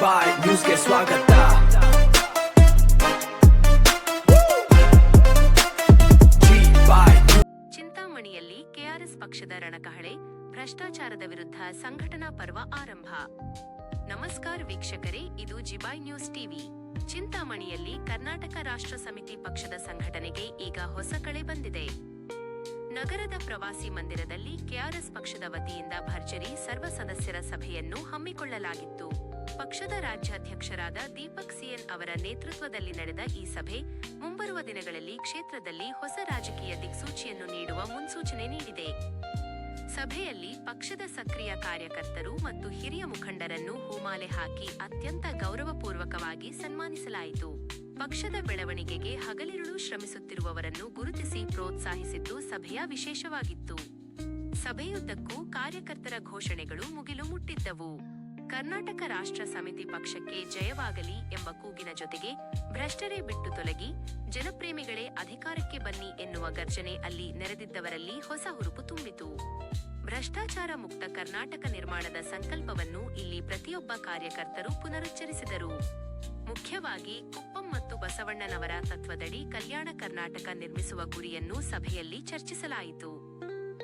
ಬಾಯ್ ನ್ಯೂಸ್ಗೆ ಸ್ವಾಗತ. ಚಿಂತಾಮಣಿಯಲ್ಲಿ ಕೆಆರ್ಎಸ್ ಪಕ್ಷದ ರಣಕಹಳೆ, ಭ್ರಷ್ಟಾಚಾರದ ವಿರುದ್ಧ ಸಂಘಟನಾ ಪರ್ವ ಆರಂಭ. ನಮಸ್ಕಾರ ವೀಕ್ಷಕರೇ, ಇದು ಜಿಬಾಯ್ ನ್ಯೂಸ್ ಟಿವಿ. ಚಿಂತಾಮಣಿಯಲ್ಲಿ ಕರ್ನಾಟಕ ರಾಷ್ಟ್ರ ಸಮಿತಿ ಪಕ್ಷದ ಸಂಘಟನೆಗೆ ಈಗ ಹೊಸ ಕಳೆ ಬಂದಿದೆ. ನಗರದ ಪ್ರವಾಸಿ ಮಂದಿರದಲ್ಲಿ ಕೆಆರ್ಎಸ್ ಪಕ್ಷದ ವತಿಯಿಂದ ಭರ್ಜರಿ ಸರ್ವ ಸದಸ್ಯರ ಸಭೆಯನ್ನು ಹಮ್ಮಿಕೊಳ್ಳಲಾಗಿತ್ತು. ಪಕ್ಷದ ರಾಜ್ಯಾಧ್ಯಕ್ಷರಾದ ದೀಪಕ್ ಸಿಎನ್ ಅವರ ನೇತೃತ್ವದಲ್ಲಿ ನಡೆದ ಈ ಸಭೆ ಮುಂಬರುವ ದಿನಗಳಲ್ಲಿ ಕ್ಷೇತ್ರದಲ್ಲಿ ಹೊಸ ರಾಜಕೀಯ ದಿಕ್ಸೂಚಿಯನ್ನು ನೀಡುವ ಮುನ್ಸೂಚನೆ ನೀಡಿದೆ. ಸಭೆಯಲ್ಲಿ ಪಕ್ಷದ ಸಕ್ರಿಯ ಕಾರ್ಯಕರ್ತರು ಮತ್ತು ಹಿರಿಯ ಮುಖಂಡರನ್ನು ಹೂಮಾಲೆ ಹಾಕಿ ಅತ್ಯಂತ ಗೌರವಪೂರ್ವಕವಾಗಿ ಸನ್ಮಾನಿಸಲಾಯಿತು. ಪಕ್ಷದ ಬೆಳವಣಿಗೆಗೆ ಹಗಲಿರುಳು ಶ್ರಮಿಸುತ್ತಿರುವವರನ್ನು ಗುರುತಿಸಿ ಪ್ರೋತ್ಸಾಹಿಸಿದ್ದು ಸಭೆಯ ವಿಶೇಷವಾಗಿತ್ತು. ಸಭೆಯುದ್ದಕ್ಕೂ ಕಾರ್ಯಕರ್ತರ ಘೋಷಣೆಗಳು ಮುಗಿಲು ಮುಟ್ಟಿದ್ದವು. ಕರ್ನಾಟಕ ರಾಷ್ಟ್ರ ಸಮಿತಿ ಪಕ್ಷಕ್ಕೆ ಜಯವಾಗಲಿ ಎಂಬ ಕೂಗಿನ ಜೊತೆಗೆ ಭ್ರಷ್ಟರೇ ಬಿಟ್ಟು ತೊಲಗಿ, ಜನಪ್ರೇಮಿಗಳೇ ಅಧಿಕಾರಕ್ಕೆ ಬನ್ನಿ ಎನ್ನುವ ಗರ್ಜನೆ ಅಲ್ಲಿ ನೆರೆದಿದ್ದವರಲ್ಲಿ ಹೊಸ ಹುರುಪು ತುಂಬಿತು. ಭ್ರಷ್ಟಾಚಾರ ಮುಕ್ತ ಕರ್ನಾಟಕ ನಿರ್ಮಾಣದ ಸಂಕಲ್ಪವನ್ನು ಇಲ್ಲಿ ಪ್ರತಿಯೊಬ್ಬ ಕಾರ್ಯಕರ್ತರು ಪುನರುಚ್ಚರಿಸಿದರು. ಮುಖ್ಯವಾಗಿ ಕುಪ್ಪಂ ಮತ್ತು ಬಸವಣ್ಣನವರ ತತ್ವದಡಿ ಕಲ್ಯಾಣ ಕರ್ನಾಟಕ ನಿರ್ಮಿಸುವ ಗುರಿಯನ್ನು ಸಭೆಯಲ್ಲಿ ಚರ್ಚಿಸಲಾಯಿತು.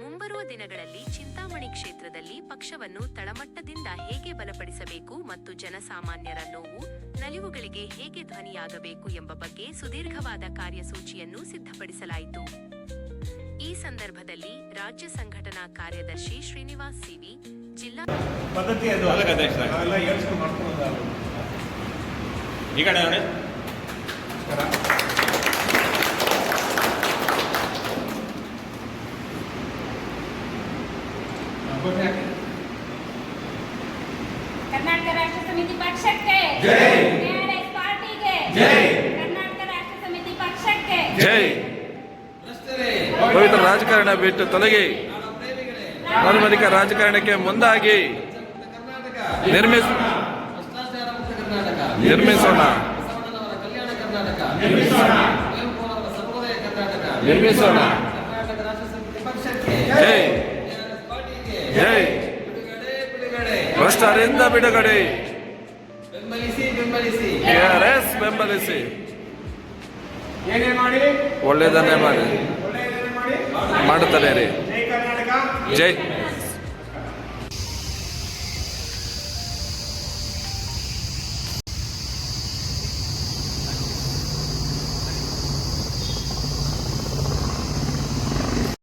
ಮುಂಬರುವ ದಿನಗಳಲ್ಲಿ ಚಿಂತಾಮಣಿ ಕ್ಷೇತ್ರದಲ್ಲಿ ಪಕ್ಷವನ್ನು ತಳಮಟ್ಟದಿಂದ ಹೇಗೆ ಬಲಪಡಿಸಬೇಕು ಮತ್ತು ಜನಸಾಮಾನ್ಯರ ನೋವು, ನಲಿವುಗಳಿಗೆ ಹೇಗೆ ಧ್ವನಿಯಾಗಬೇಕು ಎಂಬ ಬಗ್ಗೆ ಸುದೀರ್ಘವಾದ ಕಾರ್ಯಸೂಚಿಯನ್ನು ಸಿದ್ಧಪಡಿಸಲಾಯಿತು. ಈ ಸಂದರ್ಭದಲ್ಲಿ ರಾಜ್ಯ ಸಂಘಟನಾ ಕಾರ್ಯದರ್ಶಿ ಶ್ರೀನಿವಾಸ್ ಸಿವಿ, ಜಿಲ್ಲಾ ಕರ್ನಾಟಕ ರಾಷ್ಟ್ರ ಸಮಿತಿ ಪಕ್ಷಕ್ಕೆ ಜೈ, ಕೆಆರ್ಎಸ್ ಪಾರ್ಟಿಗೆ ಜೈ, ಕರ್ನಾಟಕ ರಾಷ್ಟ್ರ ಸಮಿತಿ ಪಕ್ಷಕ್ಕೆ ಜೈ. ಪವಿತ್ರ ರಾಜಕಾರಣ ಬಿಟ್ಟು ತೊಲಗಿ, ಧಾರ್ಮಿಕ ರಾಜಕಾರಣಕ್ಕೆ ಮುಂದಾಗಿ ನಿರ್ಮಿಸೋಣ. ನಿರ್ಮಿಸೋಣ. ಜೈ, ಜೈ. ಭ್ರಷ್ಟರಿಂದ ಬಿಡುಗಡೆ. ಕೆಆರ್ಎಸ್ ಬೆಂಬಲಿಸಿ, ಒಳ್ಳೆಯದನ್ನೇ ಮಾಡಿ ಮಾಡುತ್ತಾರೆ ರೀ. ಜೈ.